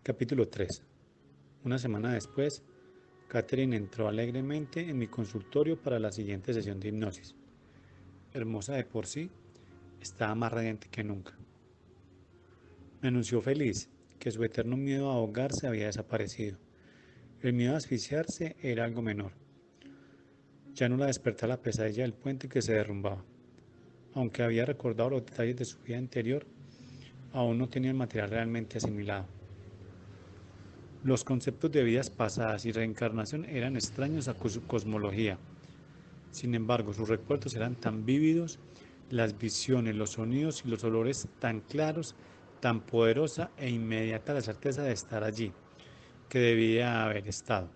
Capítulo 3. Una semana después, Catherine entró alegremente en mi consultorio para la siguiente sesión de hipnosis. Hermosa de por sí, estaba más radiante que nunca. Me anunció feliz que su eterno miedo a ahogarse había desaparecido. El miedo a asfixiarse era algo menor. Ya no la despertaba la pesadilla del puente que se derrumbaba. Aunque había recordado los detalles de su vida anterior, aún no tenía el material realmente asimilado. Los conceptos de vidas pasadas y reencarnación eran extraños a su cosmología. Sin embargo, sus recuerdos eran tan vívidos, las visiones, los sonidos y los olores tan claros, tan poderosa e inmediata la certeza de estar allí, que debía haber estado.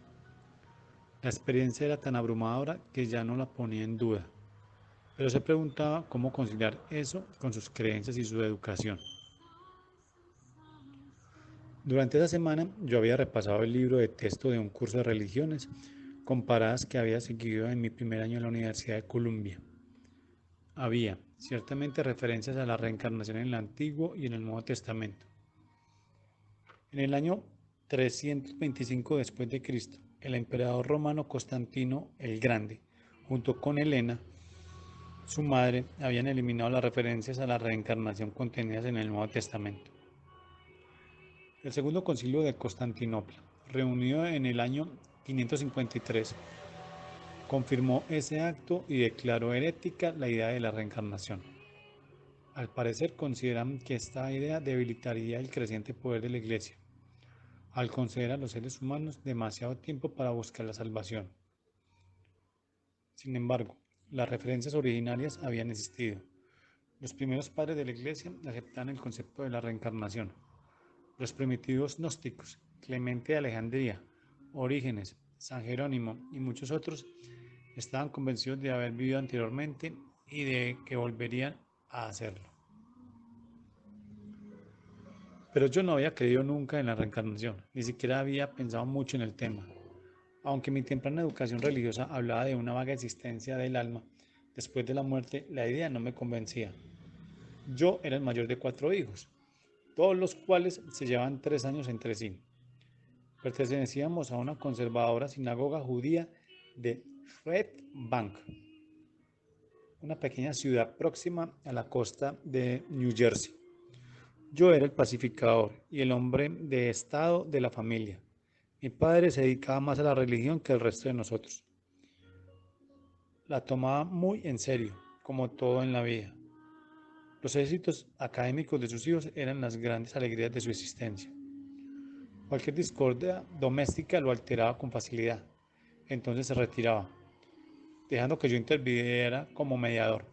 La experiencia era tan abrumadora que ya no la ponía en duda, pero se preguntaba cómo conciliar eso con sus creencias y su educación. Durante esa semana yo había repasado el libro de texto de un curso de religiones comparadas que había seguido en mi primer año en la Universidad de Columbia. Había, ciertamente, referencias a la reencarnación en el Antiguo y en el Nuevo Testamento. En el año 325 después de Cristo, el emperador romano Constantino el Grande, junto con Helena, su madre, habían eliminado las referencias a la reencarnación contenidas en el Nuevo Testamento. El Segundo Concilio de Constantinopla, reunido en el año 553, confirmó ese acto y declaró herética la idea de la reencarnación. Al parecer consideran que esta idea debilitaría el creciente poder de la Iglesia, al conceder a los seres humanos demasiado tiempo para buscar la salvación. Sin embargo, las referencias originarias habían existido. Los primeros padres de la Iglesia aceptaban el concepto de la reencarnación. Los primitivos gnósticos, Clemente de Alejandría, Orígenes, San Jerónimo y muchos otros estaban convencidos de haber vivido anteriormente y de que volverían a hacerlo. Pero yo no había creído nunca en la reencarnación, ni siquiera había pensado mucho en el tema. Aunque mi temprana educación religiosa hablaba de una vaga existencia del alma después de la muerte, la idea no me convencía. Yo era el mayor de 4 hijos, todos los cuales se llevaban 3 años entre sí. Pertenecíamos a una conservadora sinagoga judía de Red Bank, una pequeña ciudad próxima a la costa de New Jersey. Yo era el pacificador y el hombre de estado de la familia. Mi padre se dedicaba más a la religión que el resto de nosotros. La tomaba muy en serio, como todo en la vida. Los éxitos académicos de sus hijos eran las grandes alegrías de su existencia. Cualquier discordia doméstica lo alteraba con facilidad. Entonces se retiraba, dejando que yo interviniera como mediador.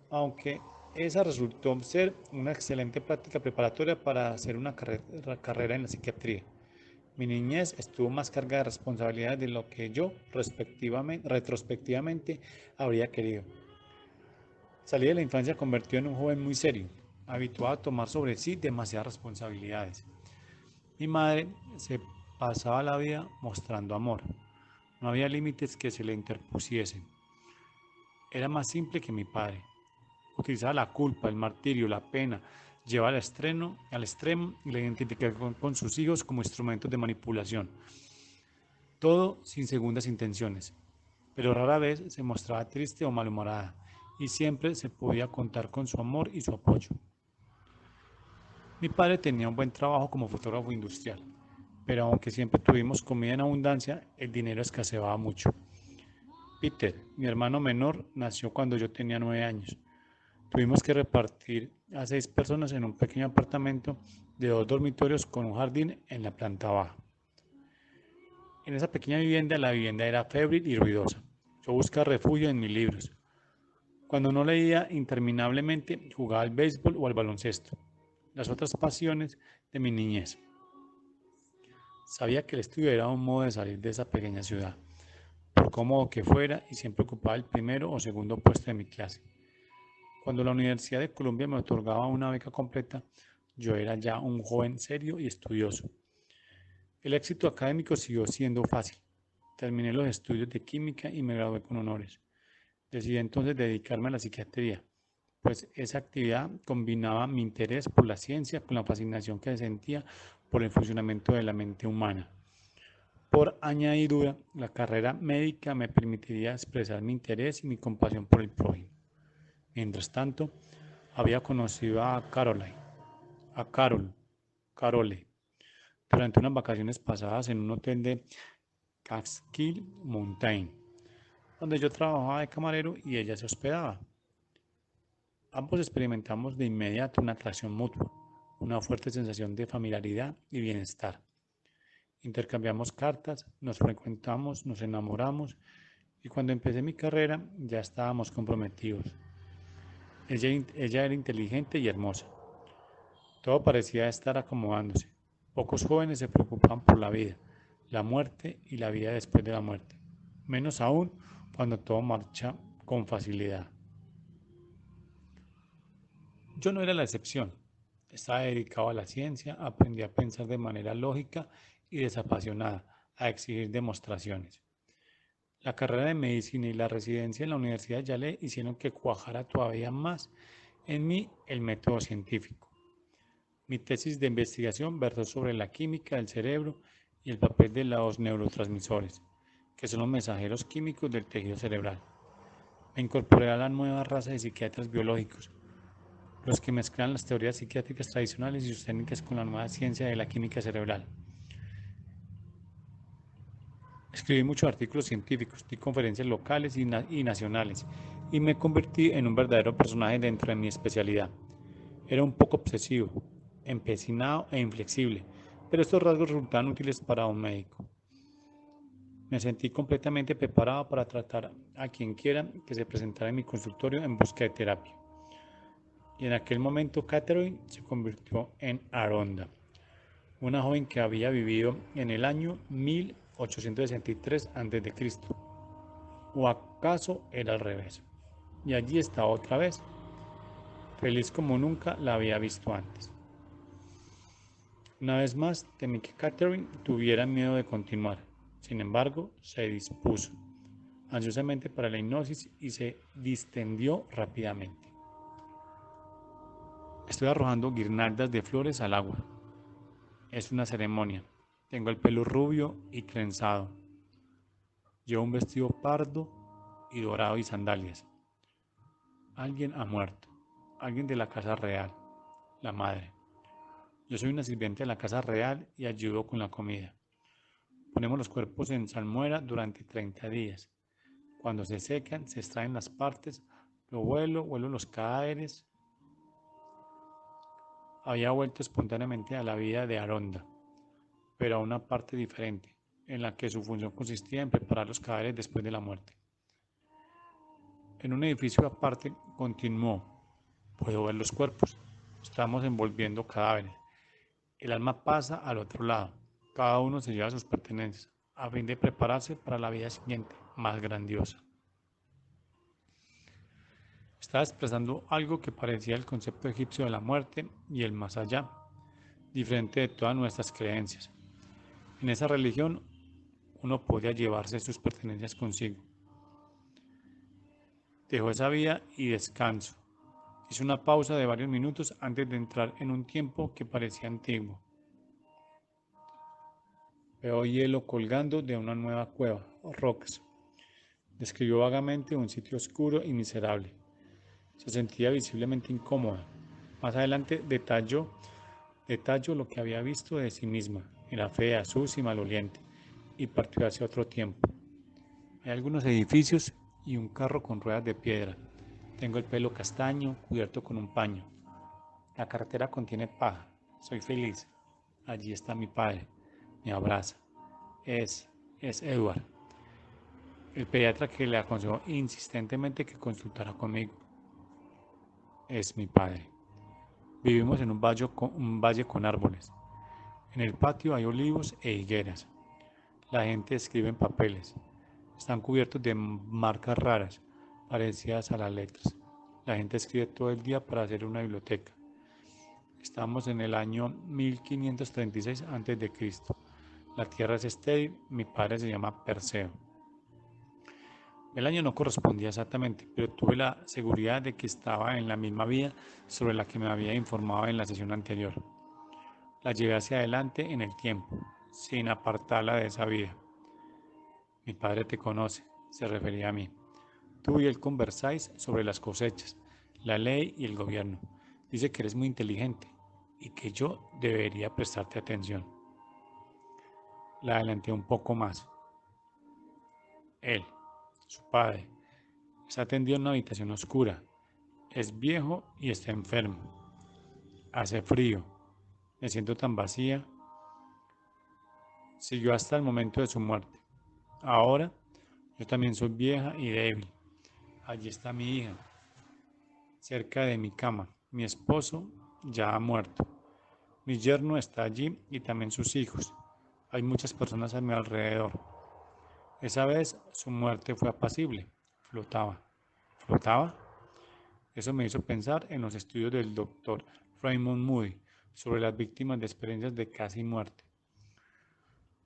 Aunque esa resultó ser una excelente práctica preparatoria para hacer una carrera en la psiquiatría. Mi niñez estuvo más cargada de responsabilidades de lo que yo retrospectivamente habría querido. Salí de la infancia convertido en un joven muy serio, habituado a tomar sobre sí demasiadas responsabilidades. Mi madre se pasaba la vida mostrando amor. No había límites que se le interpusiesen. Era más simple que mi padre. Utilizaba la culpa, el martirio, la pena, llevaba al extremo y la identificación con sus hijos como instrumentos de manipulación. Todo sin segundas intenciones, pero rara vez se mostraba triste o malhumorada, y siempre se podía contar con su amor y su apoyo. Mi padre tenía un buen trabajo como fotógrafo industrial, pero aunque siempre tuvimos comida en abundancia, el dinero escaseaba mucho. Peter, mi hermano menor, nació cuando yo tenía 9 años. Tuvimos que repartir a 6 personas en un pequeño apartamento de 2 dormitorios con un jardín en la planta baja. En esa pequeña vivienda, la vivienda era febril y ruidosa. Yo buscaba refugio en mis libros. Cuando no leía interminablemente, jugaba al béisbol o al baloncesto, las otras pasiones de mi niñez. Sabía que el estudio era un modo de salir de esa pequeña ciudad, por cómodo que fuera, y siempre ocupaba el primero o segundo puesto de mi clase. Cuando la Universidad de Columbia me otorgaba una beca completa, yo era ya un joven serio y estudioso. El éxito académico siguió siendo fácil. Terminé los estudios de química y me gradué con honores. Decidí entonces dedicarme a la psiquiatría, pues esa actividad combinaba mi interés por la ciencia con la fascinación que sentía por el funcionamiento de la mente humana. Por añadidura, la carrera médica me permitiría expresar mi interés y mi compasión por el prójimo. Mientras tanto, había conocido a Carole, durante unas vacaciones pasadas en un hotel de Catskill Mountain, donde yo trabajaba de camarero y ella se hospedaba. Ambos experimentamos de inmediato una atracción mutua, una fuerte sensación de familiaridad y bienestar. Intercambiamos cartas, nos frecuentamos, nos enamoramos y cuando empecé mi carrera ya estábamos comprometidos. Ella era inteligente y hermosa. Todo parecía estar acomodándose. Pocos jóvenes se preocupan por la vida, la muerte y la vida después de la muerte. Menos aún cuando todo marcha con facilidad. Yo no era la excepción. Estaba dedicado a la ciencia, aprendí a pensar de manera lógica y desapasionada, a exigir demostraciones. La carrera de medicina y la residencia en la Universidad de Yale hicieron que cuajara todavía más en mí el método científico. Mi tesis de investigación versó sobre la química del cerebro y el papel de los neurotransmisores, que son los mensajeros químicos del tejido cerebral. Me incorporé a la nueva raza de psiquiatras biológicos, los que mezclan las teorías psiquiátricas tradicionales y sus técnicas con la nueva ciencia de la química cerebral. Escribí muchos artículos científicos, di conferencias locales y nacionales, y me convertí en un verdadero personaje dentro de mi especialidad. Era un poco obsesivo, empecinado e inflexible, pero estos rasgos resultaban útiles para un médico. Me sentí completamente preparado para tratar a quien quiera que se presentara en mi consultorio en busca de terapia. Y en aquel momento Catherine se convirtió en Aronda, una joven que había vivido en el año 1863 a.C. ¿O acaso era al revés? Y allí estaba otra vez, feliz como nunca la había visto antes. Una vez más, temí que Catherine tuviera miedo de continuar. Sin embargo, se dispuso ansiosamente para la hipnosis y se distendió rápidamente. Estoy arrojando guirnaldas de flores al agua. Es una ceremonia. Tengo el pelo rubio y trenzado. Llevo un vestido pardo y dorado y sandalias. Alguien ha muerto. Alguien de la casa real. La madre. Yo soy una sirviente de la casa real y ayudo con la comida. Ponemos los cuerpos en salmuera durante 30 días. Cuando se secan, se extraen las partes, vuelo los cadáveres. Había vuelto espontáneamente a la vida de Aronda, pero a una parte diferente, en la que su función consistía en preparar los cadáveres después de la muerte. En un edificio aparte continuó. Puedo ver los cuerpos. Estamos envolviendo cadáveres. El alma pasa al otro lado. Cada uno se lleva sus pertenencias, a fin de prepararse para la vida siguiente, más grandiosa. Estaba expresando algo que parecía el concepto egipcio de la muerte y el más allá, diferente de todas nuestras creencias. En esa religión, uno podía llevarse sus pertenencias consigo. Dejó esa vida y descanso. Hizo una pausa de varios minutos antes de entrar en un tiempo que parecía antiguo. Veo hielo colgando de una nueva cueva, o rocas. Describió vagamente un sitio oscuro y miserable. Se sentía visiblemente incómoda. Más adelante detalló lo que había visto de sí misma. Era fea, sucia y maloliente, y partió hacia otro tiempo. Hay algunos edificios y un carro con ruedas de piedra. Tengo el pelo castaño, cubierto con un paño. La carretera contiene paja. Soy feliz. Allí está mi padre. Me abraza. Es Edward, el pediatra que le aconsejó insistentemente que consultara conmigo. Es mi padre. Vivimos en un valle con árboles. En el patio hay olivos e higueras. La gente escribe en papeles. Están cubiertos de marcas raras, parecidas a las letras. La gente escribe todo el día para hacer una biblioteca. Estamos en el año 1536 a.C. La tierra es estéril. Mi padre se llama Perseo. El año no correspondía exactamente, pero tuve la seguridad de que estaba en la misma vía sobre la que me había informado en la sesión anterior. La llevé hacia adelante en el tiempo, sin apartarla de esa vida. Mi padre te conoce, se refería a mí. Tú y él conversáis sobre las cosechas, la ley y el gobierno. Dice que eres muy inteligente y que yo debería prestarte atención. La adelanté un poco más. Él, su padre, está tendido en una habitación oscura. Es viejo y está enfermo. Hace frío. Me siento tan vacía. Siguió hasta el momento de su muerte. Ahora, yo también soy vieja y débil. Allí está mi hija, cerca de mi cama. Mi esposo ya ha muerto. Mi yerno está allí y también sus hijos. Hay muchas personas a mi alrededor. Esa vez su muerte fue apacible. Flotaba. ¿Flotaba? Eso me hizo pensar en los estudios del doctor Raymond Moody sobre las víctimas de experiencias de casi muerte.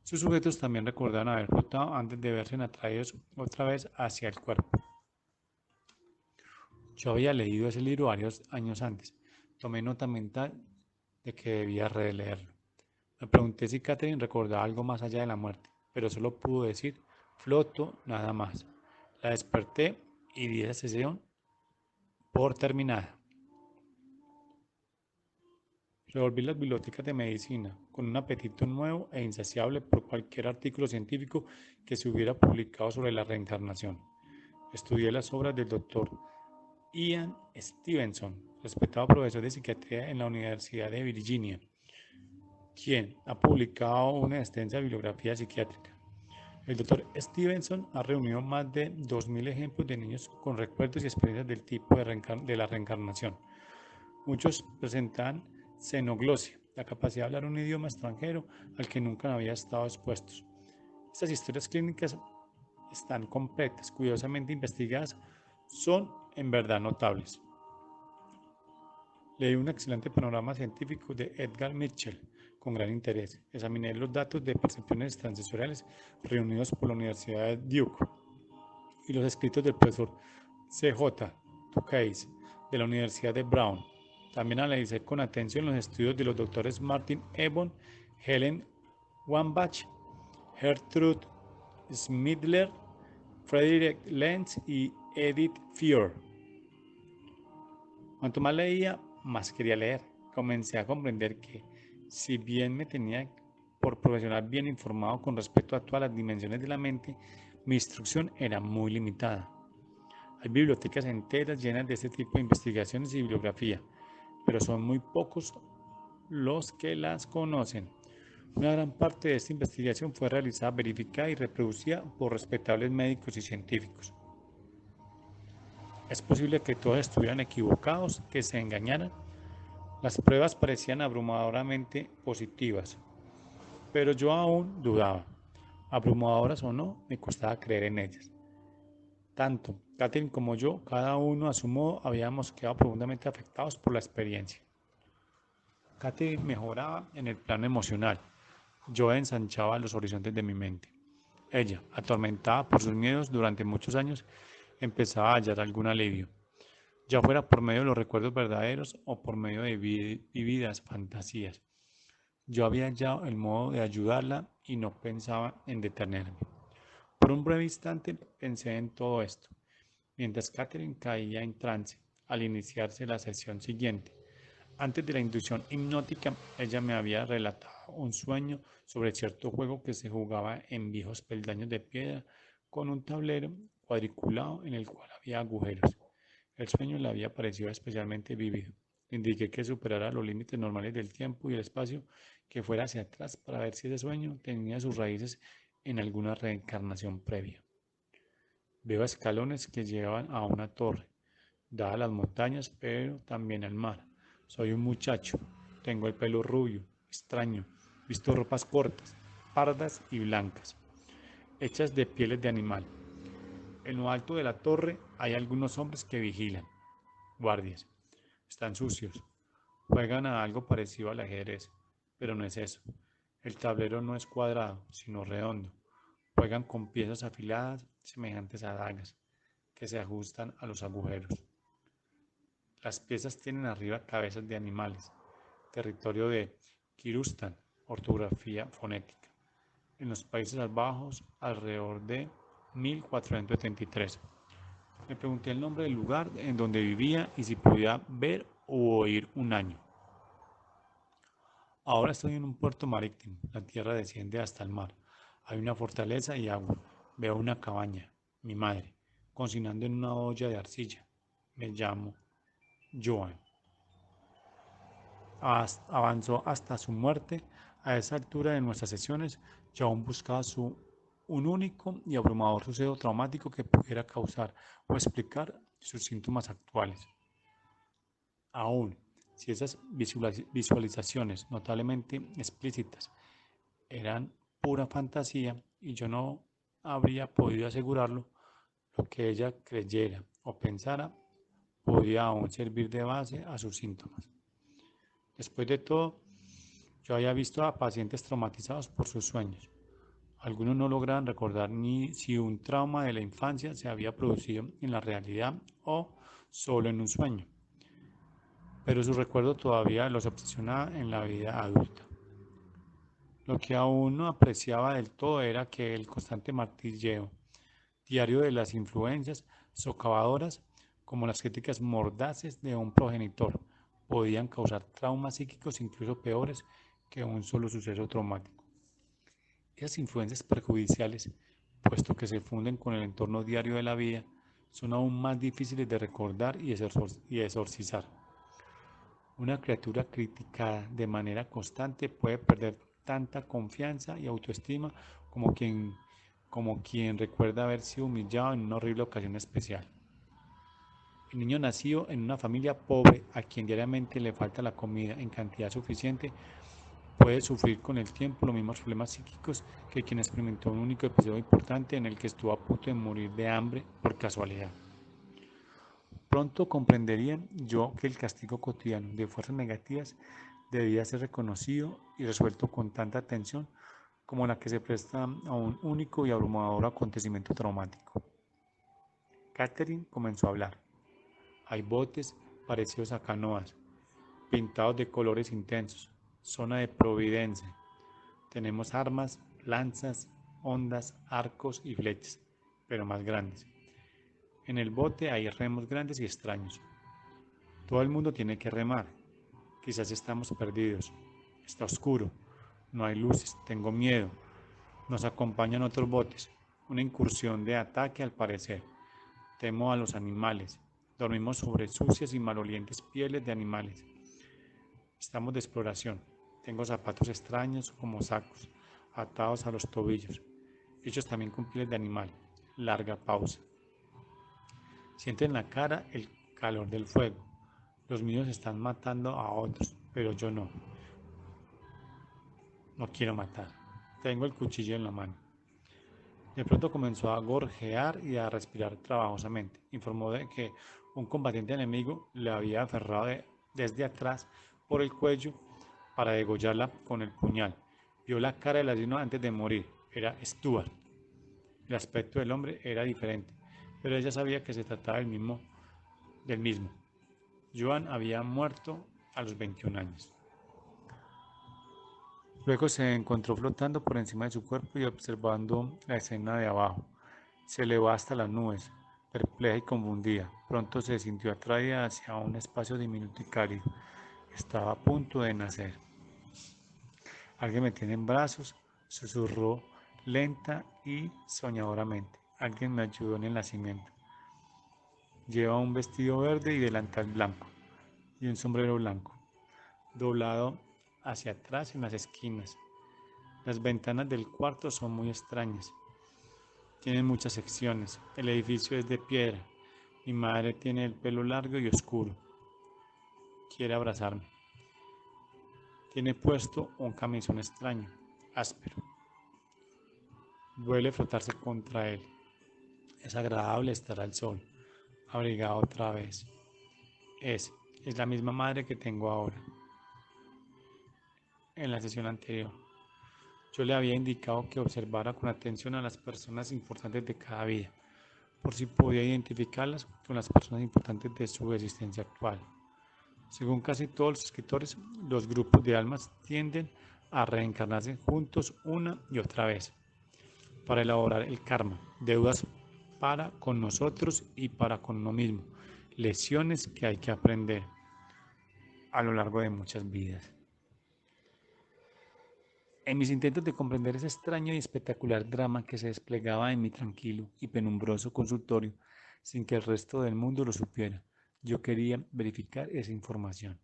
Sus sujetos también recordaban haber flotado antes de verse atraídos otra vez hacia el cuerpo. Yo había leído ese libro varios años antes. Tomé nota mental de que debía releerlo. Me pregunté si Catherine recordaba algo más allá de la muerte, pero solo pudo decir floto nada más. La desperté y di esa sesión por terminada. Revolví las bibliotecas de medicina con un apetito nuevo e insaciable por cualquier artículo científico que se hubiera publicado sobre la reencarnación. Estudié las obras del doctor Ian Stevenson, respetado profesor de psiquiatría en la Universidad de Virginia, quien ha publicado una extensa bibliografía psiquiátrica. El doctor Stevenson ha reunido más de 2.000 ejemplos de niños con recuerdos y experiencias del tipo de la reencarnación. Muchos presentan xenoglosia, la capacidad de hablar un idioma extranjero al que nunca había estado expuestos. Estas historias clínicas están completas, cuidadosamente investigadas, son en verdad notables. Leí un excelente panorama científico de Edgar Mitchell con gran interés. Examiné los datos de percepciones transsensoriales reunidos por la Universidad de Duke y los escritos del profesor C.J. Tukey's de la Universidad de Brown. También analicé con atención los estudios de los doctores Martin Ebon, Helen Wambach, Gertrude Schmidler, Frederick Lenz y Edith Fior. Cuanto más leía, más quería leer. Comencé a comprender que, si bien me tenía por profesional bien informado con respecto a todas las dimensiones de la mente, mi instrucción era muy limitada. Hay bibliotecas enteras llenas de este tipo de investigaciones y bibliografía, pero son muy pocos los que las conocen. Una gran parte de esta investigación fue realizada, verificada y reproducida por respetables médicos y científicos. Es posible que todos estuvieran equivocados, que se engañaran. Las pruebas parecían abrumadoramente positivas, pero yo aún dudaba. Abrumadoras o no, me costaba creer en ellas. Tanto Catherine como yo, cada uno a su modo, habíamos quedado profundamente afectados por la experiencia. Catherine mejoraba en el plano emocional. Yo ensanchaba los horizontes de mi mente. Ella, atormentada por sus miedos durante muchos años, empezaba a hallar algún alivio, ya fuera por medio de los recuerdos verdaderos o por medio de vividas fantasías. Yo había hallado el modo de ayudarla y no pensaba en detenerme. Por un breve instante pensé en todo esto, mientras Catherine caía en trance al iniciarse la sesión siguiente. Antes de la inducción hipnótica, ella me había relatado un sueño sobre cierto juego que se jugaba en viejos peldaños de piedra con un tablero cuadriculado en el cual había agujeros. El sueño le había parecido especialmente vívido. Le indiqué que superara los límites normales del tiempo y el espacio, que fuera hacia atrás para ver si ese sueño tenía sus raíces en alguna reencarnación previa. Veo escalones que llevan a una torre, dada a las montañas, pero también al mar. Soy un muchacho, tengo el pelo rubio, extraño, visto ropas cortas, pardas y blancas, hechas de pieles de animal. En lo alto de la torre hay algunos hombres que vigilan, guardias. Están sucios, juegan a algo parecido al ajedrez, pero no es eso. El tablero no es cuadrado, sino redondo. Juegan con piezas afiladas semejantes a dagas que se ajustan a los agujeros. Las piezas tienen arriba cabezas de animales. Territorio de Kirguistán, ortografía fonética. En los Países Bajos, alrededor de 1473. Le pregunté el nombre del lugar en donde vivía y si podía ver o oír un año. Ahora estoy en un puerto marítimo. La tierra desciende hasta el mar. Hay una fortaleza y agua. Veo una cabaña. Mi madre, cocinando en una olla de arcilla. Me llamo Joan. Avanzó hasta su muerte. A esa altura de nuestras sesiones, yo aún buscaba un único y abrumador suceso traumático que pudiera causar o explicar sus síntomas actuales. Aún si esas visualizaciones notablemente explícitas eran pura fantasía y yo no habría podido asegurarlo, lo que ella creyera o pensara podía aún servir de base a sus síntomas. Después de todo, yo había visto a pacientes traumatizados por sus sueños. Algunos no lograban recordar ni si un trauma de la infancia se había producido en la realidad o solo en un sueño, pero su recuerdo todavía los obsesionaba en la vida adulta. Lo que aún no apreciaba del todo era que el constante martilleo diario de las influencias socavadoras, como las críticas mordaces de un progenitor, podían causar traumas psíquicos incluso peores que un solo suceso traumático. Esas influencias perjudiciales, puesto que se funden con el entorno diario de la vida, son aún más difíciles de recordar y exorcizar. Una criatura criticada de manera constante puede perder tanta confianza y autoestima como quien recuerda haber sido humillado en una horrible ocasión especial. El niño nacido en una familia pobre a quien diariamente le falta la comida en cantidad suficiente puede sufrir con el tiempo los mismos problemas psíquicos que quien experimentó un único episodio importante en el que estuvo a punto de morir de hambre por casualidad. Pronto comprendería yo que el castigo cotidiano de fuerzas negativas debía ser reconocido y resuelto con tanta atención como la que se presta a un único y abrumador acontecimiento traumático. Catherine comenzó a hablar. Hay botes parecidos a canoas, pintados de colores intensos, zona de Providencia. Tenemos armas, lanzas, ondas, arcos y flechas, pero más grandes. En el bote hay remos grandes y extraños. Todo el mundo tiene que remar. Quizás estamos perdidos. Está oscuro. No hay luces. Tengo miedo. Nos acompañan otros botes. Una incursión de ataque al parecer. Temo a los animales. Dormimos sobre sucias y malolientes pieles de animales. Estamos de exploración. Tengo zapatos extraños como sacos, atados a los tobillos, hechos también con pieles de animal. Larga pausa. Siento en la cara el calor del fuego. Los míos están matando a otros, pero yo no. No quiero matar. Tengo el cuchillo en la mano. De pronto comenzó a gorjear y a respirar trabajosamente. Informó de que un combatiente enemigo le había aferrado desde atrás por el cuello para degollarla con el puñal. Vio la cara del asesino antes de morir. Era Stuart. El aspecto del hombre era diferente, pero ella sabía que se trataba del mismo. Joan había muerto a los 21 años. Luego se encontró flotando por encima de su cuerpo y observando la escena de abajo. Se elevó hasta las nubes, perpleja y confundida. Pronto se sintió atraída hacia un espacio diminuto y cálido. Estaba a punto de nacer. Alguien me tiene en brazos, susurró lenta y soñadoramente. Alguien me ayudó en el nacimiento. Lleva un vestido verde y delantal blanco y un sombrero blanco, doblado hacia atrás en las esquinas. Las ventanas del cuarto son muy extrañas. Tienen muchas secciones. El edificio es de piedra. Mi madre tiene el pelo largo y oscuro. Quiere abrazarme. Tiene puesto un camisón extraño, áspero. Duele frotarse contra él. Es agradable estar al sol, abrigado otra vez. Es la misma madre que tengo ahora. En la sesión anterior. Yo le había indicado que observara con atención a las personas importantes de cada vida, por si podía identificarlas con las personas importantes de su existencia actual. Según casi todos los escritores, los grupos de almas tienden a reencarnarse juntos una y otra vez para elaborar el karma, deudas para con nosotros y para con uno mismo, lecciones que hay que aprender a lo largo de muchas vidas. En mis intentos de comprender ese extraño y espectacular drama que se desplegaba en mi tranquilo y penumbroso consultorio sin que el resto del mundo lo supiera, yo quería verificar esa información.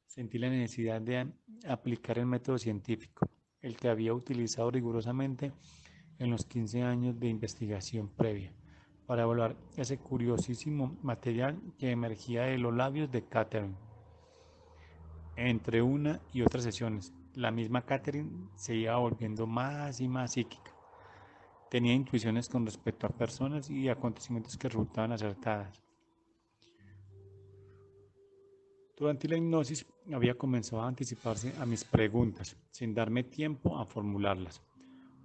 Sentí la necesidad de aplicar el método científico, el que había utilizado rigurosamente en los 15 años de investigación previa, para evaluar ese curiosísimo material que emergía de los labios de Catherine. Entre una y otras sesiones, la misma Catherine se iba volviendo más y más psíquica. Tenía intuiciones con respecto a personas y acontecimientos que resultaban acertadas. Durante la hipnosis había comenzado a anticiparse a mis preguntas, sin darme tiempo a formularlas.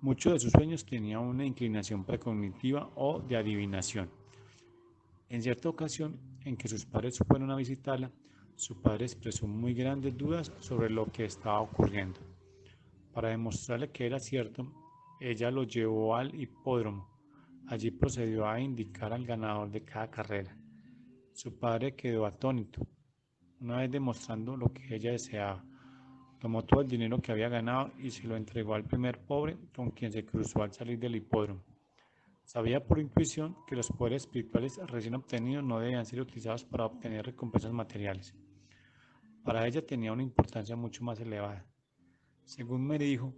Muchos de sus sueños tenían una inclinación precognitiva o de adivinación. En cierta ocasión en que sus padres fueron a visitarla, su padre expresó muy grandes dudas sobre lo que estaba ocurriendo. Para demostrarle que era cierto, ella lo llevó al hipódromo. Allí procedió a indicar al ganador de cada carrera. Su padre quedó atónito. Una vez demostrando lo que ella deseaba, tomó todo el dinero que había ganado y se lo entregó al primer pobre con quien se cruzó al salir del hipódromo. Sabía por intuición que los poderes espirituales recién obtenidos no debían ser utilizados para obtener recompensas materiales. Para ella tenía una importancia mucho más elevada. Según me dijo,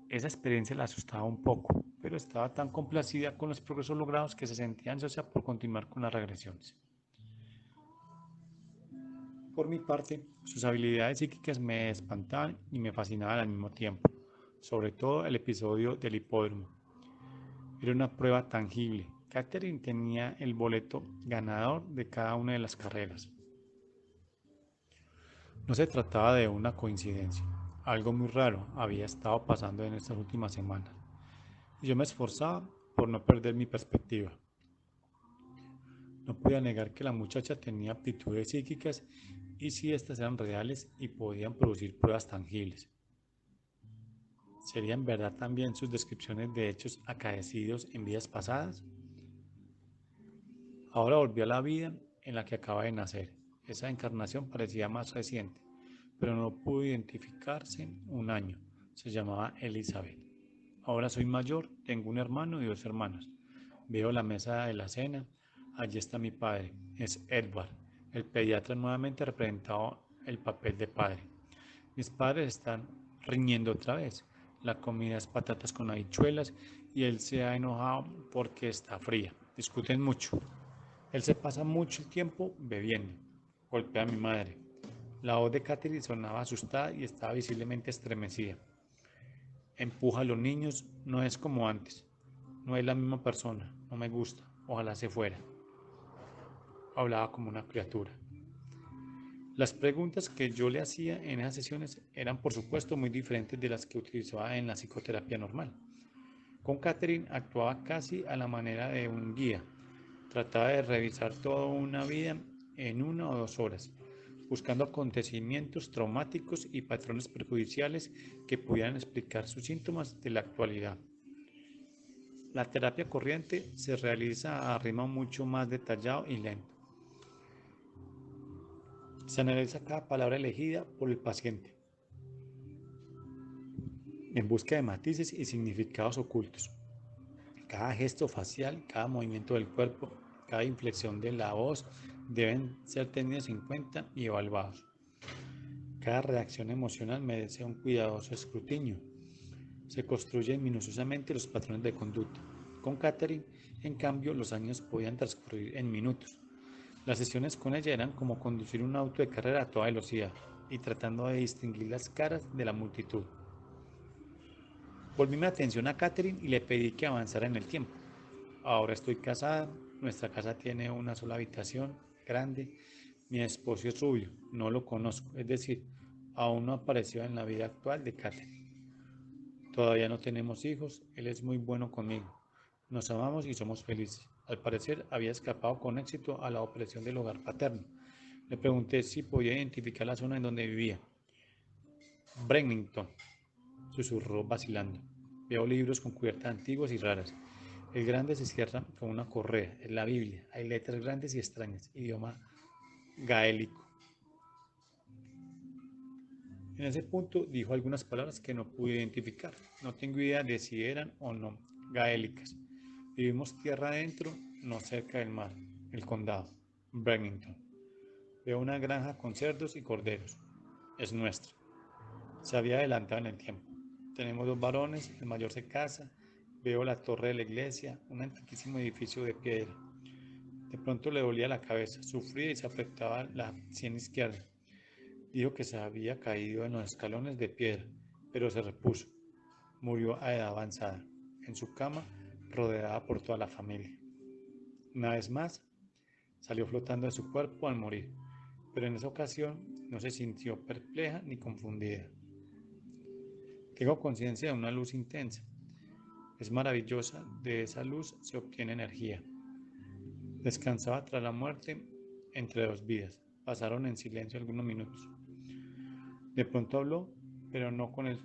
esa experiencia la asustaba un poco, pero estaba tan complacida con los progresos logrados que se sentía ansiosa por continuar con las regresiones. Por mi parte, sus habilidades psíquicas me espantaban y me fascinaban al mismo tiempo, sobre todo el episodio del hipódromo. Era una prueba tangible. Catherine tenía el boleto ganador de cada una de las carreras. No se trataba de una coincidencia. Algo muy raro había estado pasando en estas últimas semanas. Y yo me esforzaba por no perder mi perspectiva. No podía negar que la muchacha tenía aptitudes psíquicas y si éstas eran reales y podían producir pruebas tangibles. ¿Serían verdad también sus descripciones de hechos acaecidos en vidas pasadas? Ahora volvió a la vida en la que acaba de nacer. Esa encarnación parecía más reciente, pero no pudo identificarse un año. Se llamaba Elizabeth. Ahora soy mayor, tengo un hermano y dos hermanas. Veo la mesa de la cena. Allí está mi padre. Es Edward. El pediatra nuevamente ha representado el papel de padre. Mis padres están riñendo otra vez. La comida es patatas con habichuelas y él se ha enojado porque está fría. Discuten mucho. Él se pasa mucho el tiempo bebiendo. Golpea a mi madre. La voz de Catherine sonaba asustada y estaba visiblemente estremecida. Empuja a los niños, no es como antes. No es la misma persona, no me gusta, ojalá se fuera. Hablaba como una criatura. Las preguntas que yo le hacía en esas sesiones eran por supuesto muy diferentes de las que utilizaba en la psicoterapia normal. Con Catherine actuaba casi a la manera de un guía. Trataba de revisar toda una vida en 1 o 2 horas, buscando acontecimientos traumáticos y patrones perjudiciales que pudieran explicar sus síntomas de la actualidad. La terapia corriente se realiza a ritmo mucho más detallado y lento. Se analiza cada palabra elegida por el paciente en busca de matices y significados ocultos. Cada gesto facial, cada movimiento del cuerpo, cada inflexión de la voz deben ser tenidos en cuenta y evaluados. Cada reacción emocional merece un cuidadoso escrutinio. Se construyen minuciosamente los patrones de conducta. Con Catherine, en cambio, los años podían transcurrir en minutos. Las sesiones con ella eran como conducir un auto de carrera a toda velocidad y tratando de distinguir las caras de la multitud. Volví mi atención a Catherine y le pedí que avanzara en el tiempo. Ahora estoy casada, nuestra casa tiene una sola habitación, grande. Mi esposo es rubio, no lo conozco, es decir, aún no apareció en la vida actual de Catherine. Todavía no tenemos hijos, él es muy bueno conmigo. Nos amamos y somos felices. Al parecer había escapado con éxito a la opresión del hogar paterno. Le pregunté si podía identificar la zona en donde vivía. Brennington, susurró vacilando. Veo libros con cubiertas antiguas y raras. El grande se cierra con una correa. Es la Biblia. Hay letras grandes y extrañas. Idioma gaélico. En ese punto dijo algunas palabras que no pude identificar. No tengo idea de si eran o no gaélicas. Vivimos tierra adentro, no cerca del mar. El condado. Brennington. Veo una granja con cerdos y corderos. Es nuestra. Se había adelantado en el tiempo. Tenemos dos varones, el mayor se casa, veo la torre de la iglesia, un antiquísimo edificio de piedra. De pronto le dolía la cabeza, sufría y se afectaba la sien izquierda. Dijo que se había caído en los escalones de piedra, pero se repuso. Murió a edad avanzada, en su cama, rodeada por toda la familia. Una vez más, salió flotando de su cuerpo al morir, pero en esa ocasión no se sintió perpleja ni confundida. Tengo conciencia de una luz intensa. Es maravillosa, de esa luz se obtiene energía. Descansaba tras la muerte entre dos vidas. Pasaron en silencio algunos minutos. De pronto habló, pero no con el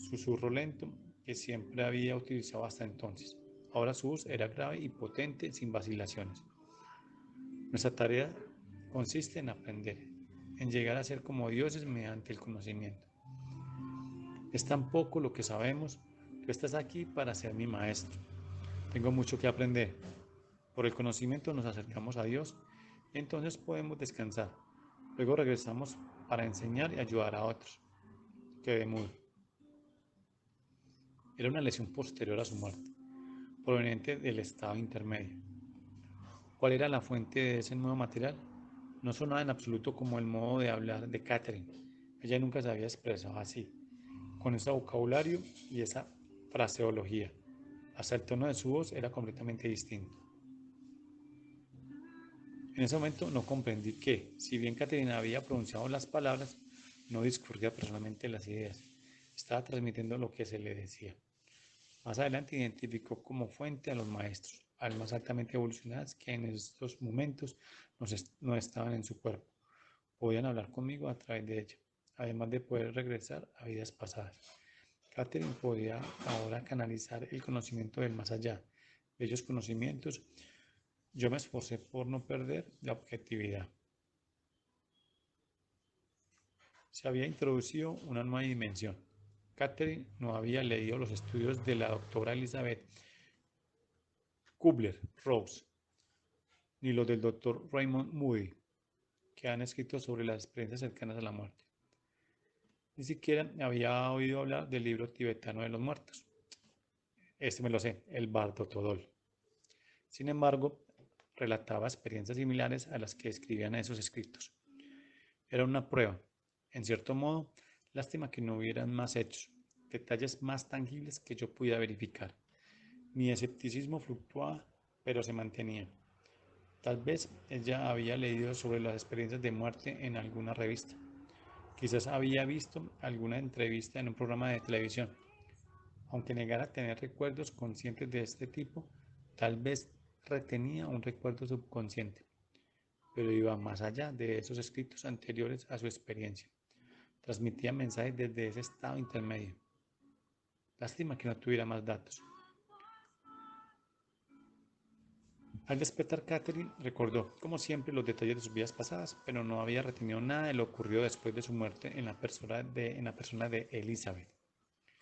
susurro lento que siempre había utilizado hasta entonces. Ahora su voz era grave y potente, sin vacilaciones. Nuestra tarea consiste en aprender, en llegar a ser como dioses mediante el conocimiento. Es tan poco lo que sabemos. Tú estás aquí para ser mi maestro. Tengo mucho que aprender. Por el conocimiento nos acercamos a Dios y entonces podemos descansar. Luego regresamos para enseñar y ayudar a otros. Quedé mudo. Era una lesión posterior a su muerte, proveniente del estado intermedio. ¿Cuál era la fuente de ese nuevo material? No sonaba en absoluto como el modo de hablar de Catherine. Ella nunca se había expresado así, con ese vocabulario y esa fraseología. Hasta el tono de su voz era completamente distinto. En ese momento no comprendí que, si bien Caterina había pronunciado las palabras, no discurría personalmente las ideas. Estaba transmitiendo lo que se le decía. Más adelante identificó como fuente a los maestros, almas altamente evolucionadas que en estos momentos no estaban en su cuerpo. Podían hablar conmigo a través de ella, además de poder regresar a vidas pasadas. Catherine podía ahora canalizar el conocimiento del más allá. Bellos conocimientos. Yo me esforcé por no perder la objetividad. Se había introducido una nueva dimensión. Catherine no había leído los estudios de la doctora Elizabeth Kubler-Ross, ni los del doctor Raymond Moody, que han escrito sobre las experiencias cercanas a la muerte. Ni siquiera había oído hablar del libro tibetano de los muertos. Este me lo sé, el Bardo Todol. Sin embargo, relataba experiencias similares a las que escribían esos escritos. Era una prueba, en cierto modo, lástima que no hubieran más hechos, detalles más tangibles que yo pudiera verificar. Mi escepticismo fluctuaba, pero se mantenía. Tal vez ella había leído sobre las experiencias de muerte en alguna revista. Quizás había visto alguna entrevista en un programa de televisión. Aunque negara tener recuerdos conscientes de este tipo, tal vez retenía un recuerdo subconsciente, pero iba más allá de esos escritos anteriores a su experiencia. Transmitía mensajes desde ese estado intermedio. Lástima que no tuviera más datos. Al despertar, Catherine recordó, como siempre, los detalles de sus vidas pasadas, pero no había retenido nada de lo ocurrido después de su muerte en la persona de Elizabeth.